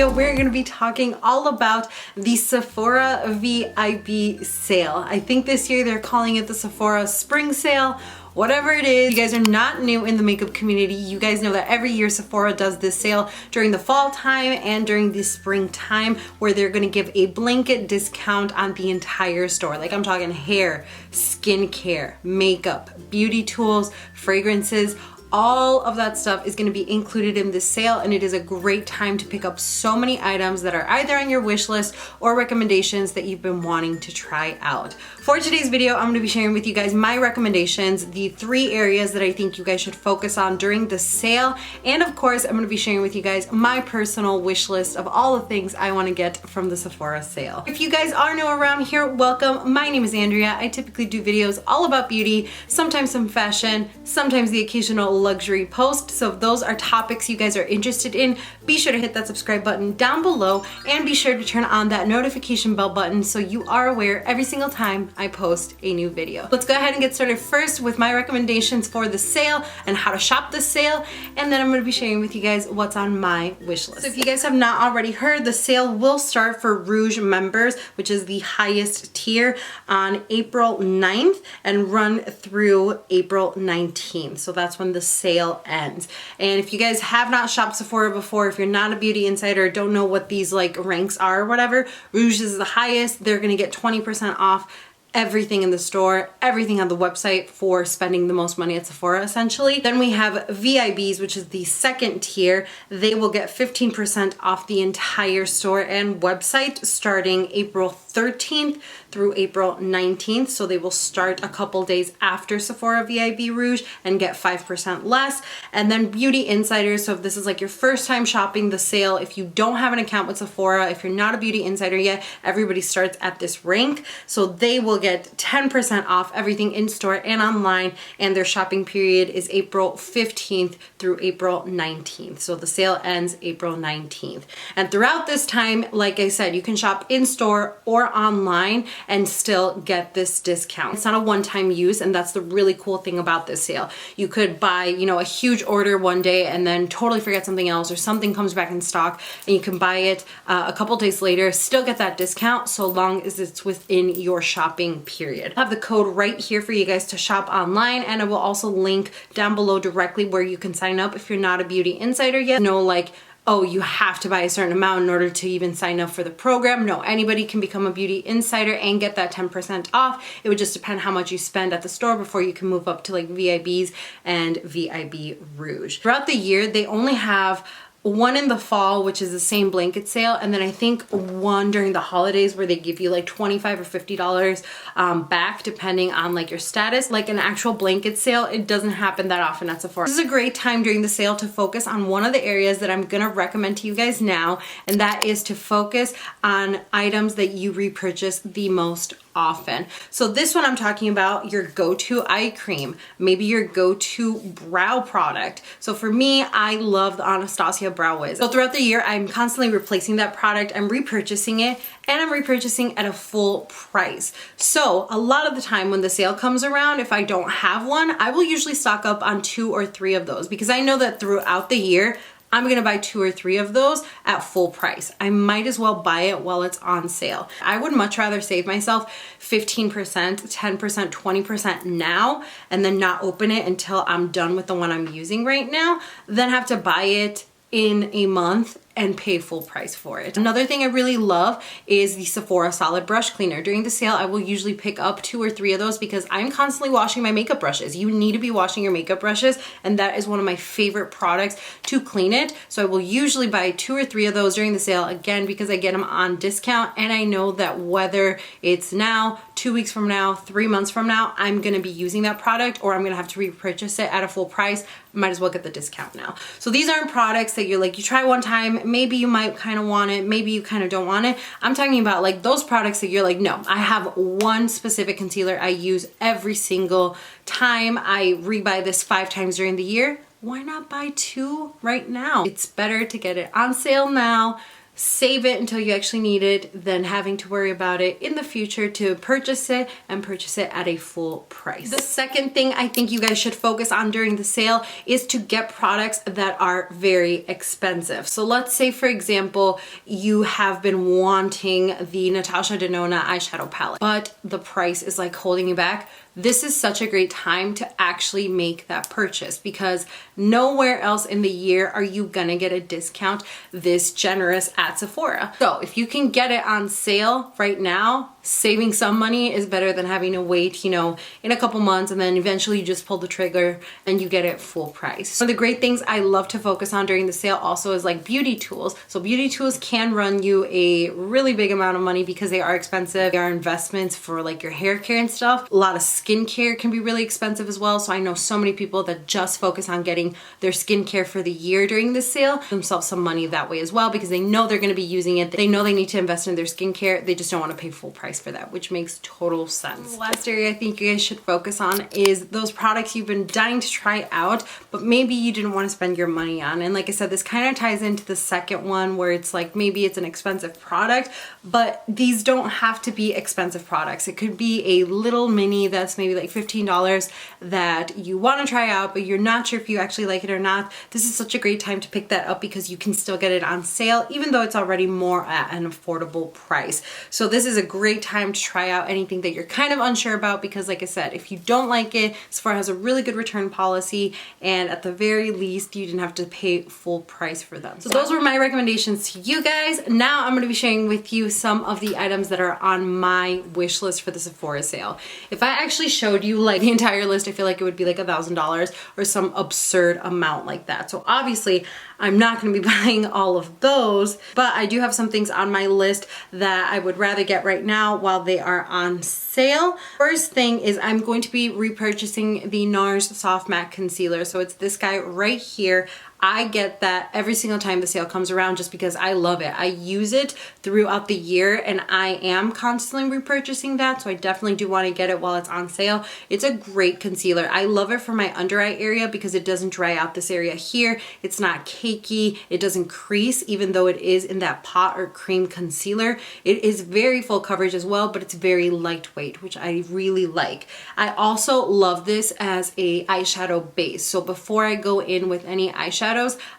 video, we're going to be talking all about the Sephora VIP sale. I think this year they're calling it the Sephora Spring Sale. Whatever it is, you guys are not new in the makeup community. You guys know that every year Sephora does this sale during the fall time and during the spring time where they're gonna give a blanket discount on the entire store. Like I'm talking hair, skincare, makeup, beauty tools, fragrances, all of that stuff is going to be included in this sale, and it is a great time to pick up so many items that are either on your wish list or recommendations that you've been wanting to try out. For today's video, I'm going to be sharing with you guys my recommendations, the 3 areas that I think you guys should focus on during the sale, and of course, I'm going to be sharing with you guys my personal wish list of all the things I want to get from the Sephora sale. If you guys are new around here, welcome. My name is Andrea. I typically do videos all about beauty, sometimes some fashion, sometimes the occasional luxury post. So if those are topics you guys are interested in, be sure to hit that subscribe button down below and be sure to turn on that notification bell button so you are aware every single time I post a new video. Let's go ahead and get started first with my recommendations for the sale and how to shop the sale, and then I'm going to be sharing with you guys what's on my wish list. So if you guys have not already heard, the sale will start for Rouge members, which is the highest tier, on April 9th and run through April 19th. So that's when the sale ends. And if you guys have not shopped Sephora before, if you're not a beauty insider, don't know what these like ranks are or whatever, Rouge is the highest. They're gonna get 20% off everything in the store, everything on the website for spending the most money at Sephora essentially. Then we have VIBs, which is the second tier. They will get 15% off the entire store and website starting April 13th through April 19th. So they will start a couple days after Sephora VIB Rouge and get 5% less. And then beauty insiders, so if this is like your first time shopping the sale, if you don't have an account with Sephora, if you're not a beauty insider yet, everybody starts at this rank. So they will get 10% off everything in store and online, and their shopping period is April 15th through April 19th. So the sale ends April 19th. And throughout this time, like I said, you can shop in store or online and still get this discount. It's not a one-time use, and that's the really cool thing about this sale. You could buy, you know, a huge order one day and then totally forget something else, or something comes back in stock and you can buy it a couple days later, still get that discount so long as it's within your shopping period. I have the code right here for you guys to shop online, and I will also link down below directly where you can sign up if you're not a beauty insider yet. No, like, oh, you have to buy a certain amount in order to even sign up for the program. No, anybody can become a beauty insider and get that 10% off. It would just depend how much you spend at the store before you can move up to like VIBs and VIB Rouge. Throughout the year, they only have one in the fall, which is the same blanket sale, and then I think one during the holidays where they give you like $25 or $50 back depending on like your status. Like an actual blanket sale, it doesn't happen that often at Sephora. This is a great time during the sale to focus on one of the areas that I'm gonna recommend to you guys now, and that is to focus on items that you repurchase the most often. So this one I'm talking about your go-to eye cream, maybe your go-to brow product. So for me, I love the Anastasia Brow Wiz. So throughout the year, I'm constantly replacing that product. I'm repurchasing it, and I'm repurchasing at a full price. So a lot of the time when the sale comes around, if I don't have one, I will usually stock up on 2 or 3 of those, because I know that throughout the year, I'm gonna buy 2 or 3 of those at full price. I might as well buy it while it's on sale. I would much rather save myself 15%, 10%, 20% now and then not open it until I'm done with the one I'm using right now, than have to buy it in a month and pay full price for it. Another thing I really love is the Sephora Solid Brush Cleaner. During the sale, I will usually pick up 2 or 3 of those because I'm constantly washing my makeup brushes. You need to be washing your makeup brushes, and that is one of my favorite products to clean it. So I will usually buy 2 or 3 of those during the sale, again, because I get them on discount, and I know that whether it's now, 2 weeks from now, 3 months from now, I'm gonna be using that product, or I'm gonna have to repurchase it at a full price. Might as well get the discount now. So these aren't products that you're like, you try one time, maybe you might kind of want it, maybe you kind of don't want it. I'm talking about like those products that you're like, no, I have one specific concealer I use every single time. I rebuy this 5 times during the year. Why not buy 2 right now? It's better to get it on sale now, save it until you actually need it than having to worry about it in the future to purchase it and purchase it at a full price. The second thing I think you guys should focus on during the sale is to get products that are very expensive. So let's say, for example, you have been wanting the Natasha Denona eyeshadow palette, but the price is like holding you back. This is such a great time to actually make that purchase because nowhere else in the year are you gonna get a discount this generous at Sephora. So if you can get it on sale right now, saving some money is better than having to wait, you know, in a couple months and then eventually you just pull the trigger and you get it full price. One of the great things I love to focus on during the sale also is like beauty tools. So beauty tools can run you a really big amount of money because they are expensive. They are investments for like your hair care and stuff. A lot of skincare can be really expensive as well. So I know so many people that just focus on getting their skincare for the year during this sale, themselves some money that way as well because they know they're going to be using it. They know they need to invest in their skincare. They just don't want to pay full price for that, which makes total sense. The last area I think you guys should focus on is those products you've been dying to try out, but maybe you didn't want to spend your money on. And like I said, this kind of ties into the second one where it's like maybe it's an expensive product, but these don't have to be expensive products. It could be a little mini that's maybe like $15 that you want to try out, but you're not sure if you actually like it or not. This is such a great time to pick that up because you can still get it on sale, even though it's already more at an affordable price. So this is a great time to try out anything that you're kind of unsure about because like I said, if you don't like it, Sephora has a really good return policy and at the very least, you didn't have to pay full price for them. So those were my recommendations to you guys. Now I'm going to be sharing with you some of the items that are on my wish list for the Sephora sale. If I actually showed you like the entire list, I feel like it would be like $1,000 or some absurd amount like that. So obviously I'm not going to be buying all of those, but I do have some things on my list that I would rather get right now while they are on sale. First thing is I'm going to be repurchasing the NARS Soft Matte Concealer. So it's this guy right here. I get that every single time the sale comes around just because I love it. I use it throughout the year and I am constantly repurchasing that. So I definitely do want to get it while it's on sale. It's a great concealer. I love it for my under eye area because it doesn't dry out this area here. It's not cakey. It doesn't crease even though it is in that pot or cream concealer. It is very full coverage as well, but it's very lightweight, which I really like. I also love this as a eyeshadow base. So before I go in with any eyeshadow,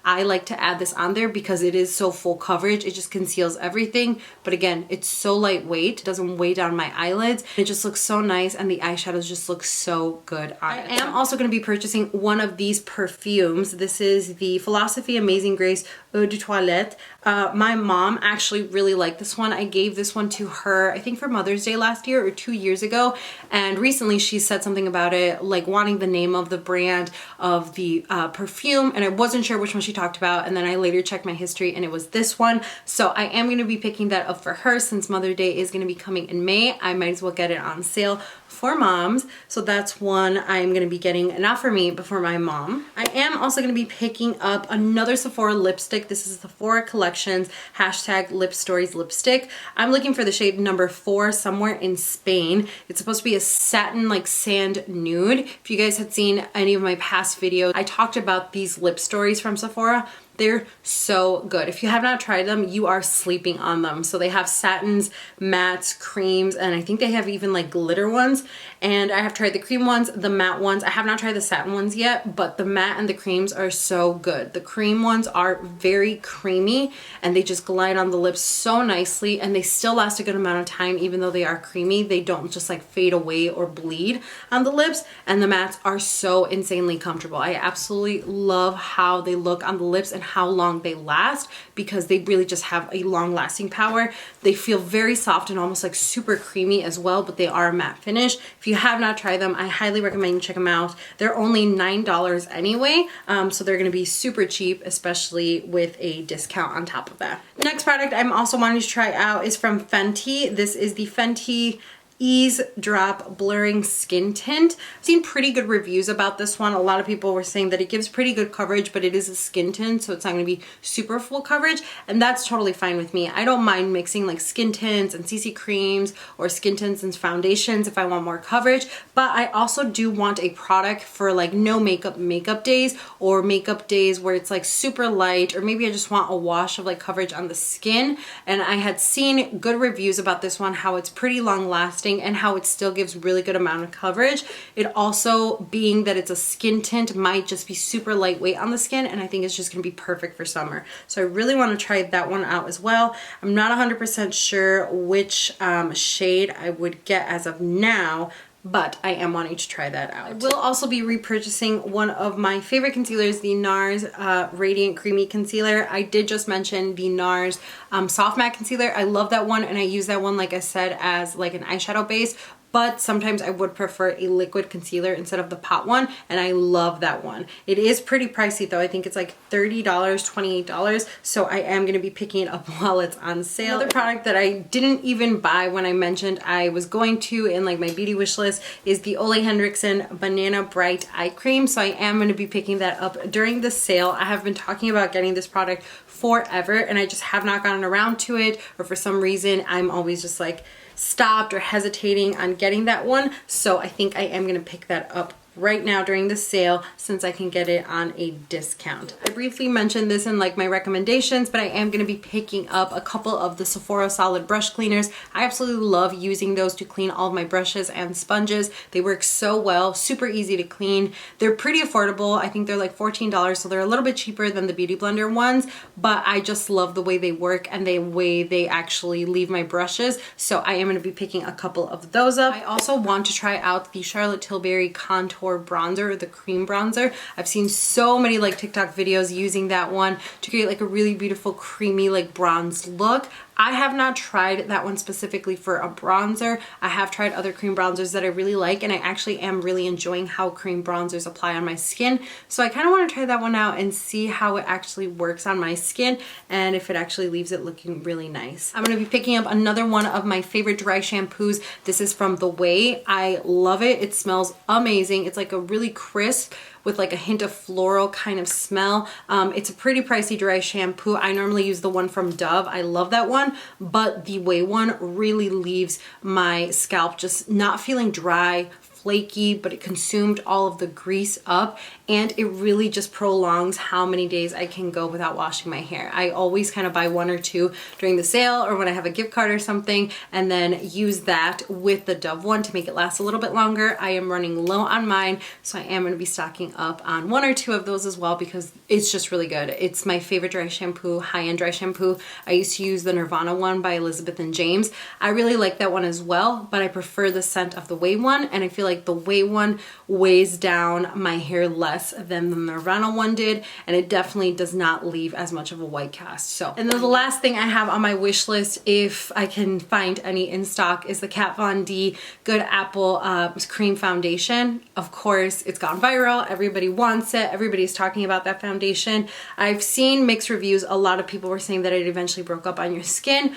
I like to add this on there because it is so full coverage. It just conceals everything. But again, it's so lightweight. It doesn't weigh down my eyelids. It just looks so nice and the eyeshadows just look so good on it. I am also going to be purchasing one of these perfumes. This is the Philosophy Amazing Grace Eau de Toilette. My mom actually really liked this one. I gave this one to her, I think for Mother's Day last year or 2 years ago. And recently she said something about it, like wanting the name of the brand of the perfume. And I wasn't sure which one she talked about. And then I later checked my history and it was this one. So I am going to be picking that up for her since Mother's Day is going to be coming in May. I might as well get it on sale for moms. So that's one I'm going to be getting, not for me, but for my mom. I am also going to be picking up another Sephora lipstick. This is Sephora Collections hashtag Lip Stories lipstick. I'm looking for the shade number 4 somewhere in Spain. It's supposed to be a satin like sand nude. If you guys had seen any of my past videos, I talked about these lip stories from Sephora. They're so good. If you have not tried them, you are sleeping on them. So they have satins, mattes, creams, and I think they have even like glitter ones. And I have tried the cream ones, the matte ones. I have not tried the satin ones yet, but the matte and the creams are so good. The cream ones are very creamy and they just glide on the lips so nicely and they still last a good amount of time even though they are creamy. They don't just like fade away or bleed on the lips, and the mattes are so insanely comfortable. I absolutely love how they look on the lips and how long they last because they really just have a long lasting power. They feel very soft and almost like super creamy as well, but they are a matte finish. If you have not tried them, I highly recommend you check them out. They're only $9 anyway, so they're gonna be super cheap, especially with a discount on top of that. The next product I'm also wanting to try out is from Fenty. This is the Fenty Ease Drop Blurring Skin Tint. I've seen pretty good reviews about this one. A lot of people were saying that it gives pretty good coverage, but it is a skin tint, so it's not going to be super full coverage, and that's totally fine with me. I don't mind mixing like skin tints and CC creams or skin tints and foundations if I want more coverage, but I also do want a product for like no makeup days, or makeup days where it's like super light, or maybe I just want a wash of like coverage on the skin. And I had seen good reviews about this one, how it's pretty long lasting and how it still gives really good amount of coverage. It also, being that it's a skin tint, might just be super lightweight on the skin, and I think it's just gonna be perfect for summer. So I really wanna try that one out as well. I'm not 100% sure which shade I would get as of now, but I am wanting to try that out. I will also be repurchasing one of my favorite concealers, the NARS Radiant Creamy Concealer. I did just mention the NARS Soft Matte Concealer. I love that one, and I use that one, like I said, as like an eyeshadow base, but sometimes I would prefer a liquid concealer instead of the pot one, and I love that one. It is pretty pricey though. I think it's like $30, $28, so I am gonna be picking it up while it's on sale. Another product that I didn't even buy when I mentioned I was going to in like my beauty wish list is the Ole Hendrickson Banana Bright Eye Cream, so I am gonna be picking that up during the sale. I have been talking about getting this product forever, and I just have not gotten around to it, or for some reason I'm always just like stopped or hesitating on getting that one. So I think I am gonna pick that up right now during the sale, since I can get it on a discount. I briefly mentioned this in like my recommendations, but I am going to be picking up a couple of the Sephora solid brush cleaners. I absolutely love using those to clean all of my brushes and sponges. They work so well, super easy to clean. They're pretty affordable. I think they're like $14, so they're a little bit cheaper than the Beauty Blender ones, but I just love the way they work and the way they actually leave my brushes. So I am going to be picking a couple of those up. I also want to try out the Charlotte Tilbury Contour bronzer, the cream bronzer. I've seen so many like TikTok videos using that one to create like a really beautiful creamy like bronze look. I have not tried that one specifically for a bronzer. I have tried other cream bronzers that I really like, and I actually am really enjoying how cream bronzers apply on my skin. So I kind of want to try that one out and see how it actually works on my skin, and if it actually leaves it looking really nice. I'm going to be picking up another one of my favorite dry shampoos. This is from The Way. I love it. It smells amazing. It's like a really crisp with like a hint of floral kind of smell. It's a pretty pricey dry shampoo. I normally use the one from Dove. I love that one, but the Way one really leaves my scalp just not feeling dry, flaky, but it consumed all of the grease up, and it really just prolongs how many days I can go without washing my hair. I always kind of buy one or two during the sale or when I have a gift card or something, and then use that with the Dove one to make it last a little bit longer. I am running low on mine, so I am going to be stocking up on one or two of those as well, because it's just really good. It's my favorite dry shampoo, high-end dry shampoo. I used to use the Nirvana one by Elizabeth and James. I really like that one as well, but I prefer the scent of the Way one, and I feel like the Way one weighs down my hair less than the Nirvana one did, and it definitely does not leave as much of a white cast. So, and then the last thing I have on my wish list, if I can find any in stock, is the Kat Von D Good Apple Cream Foundation. Of course, it's gone viral. Everybody wants it. Everybody's talking about that foundation. I've seen mixed reviews. A lot of people were saying that it eventually broke up on your skin,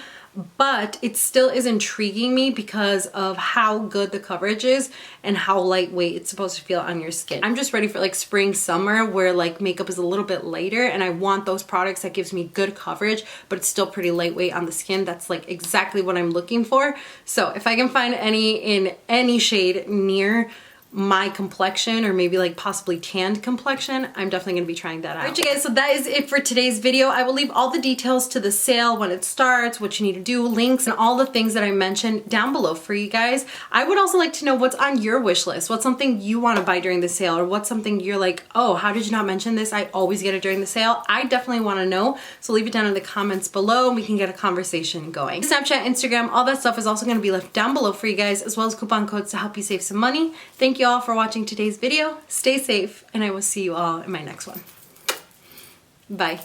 but it still is intriguing me because of how good the coverage is and how lightweight it's supposed to feel on your skin. I'm just ready for like spring, summer, where like makeup is a little bit lighter, and I want those products that gives me good coverage, but it's still pretty lightweight on the skin. That's like exactly what I'm looking for. So if I can find any in any shade near my complexion, or maybe like possibly tanned complexion, I'm definitely gonna be trying that out. Alright, you guys, so that is it for today's video. I will leave all the details to the sale, when it starts, what you need to do, links, and all the things that I mentioned down below for you guys. I would also like to know what's on your wish list. What's something you want to buy during the sale, or what's something you're like, oh, how did you not mention this? I always get it during the sale. I definitely want to know, so leave it down in the comments below and we can get a conversation going. Snapchat, Instagram, all that stuff is also going to be left down below for you guys, as well as coupon codes to help you save some money. Thank you all for watching today's video. Stay safe, and I will see you all in my next one. Bye.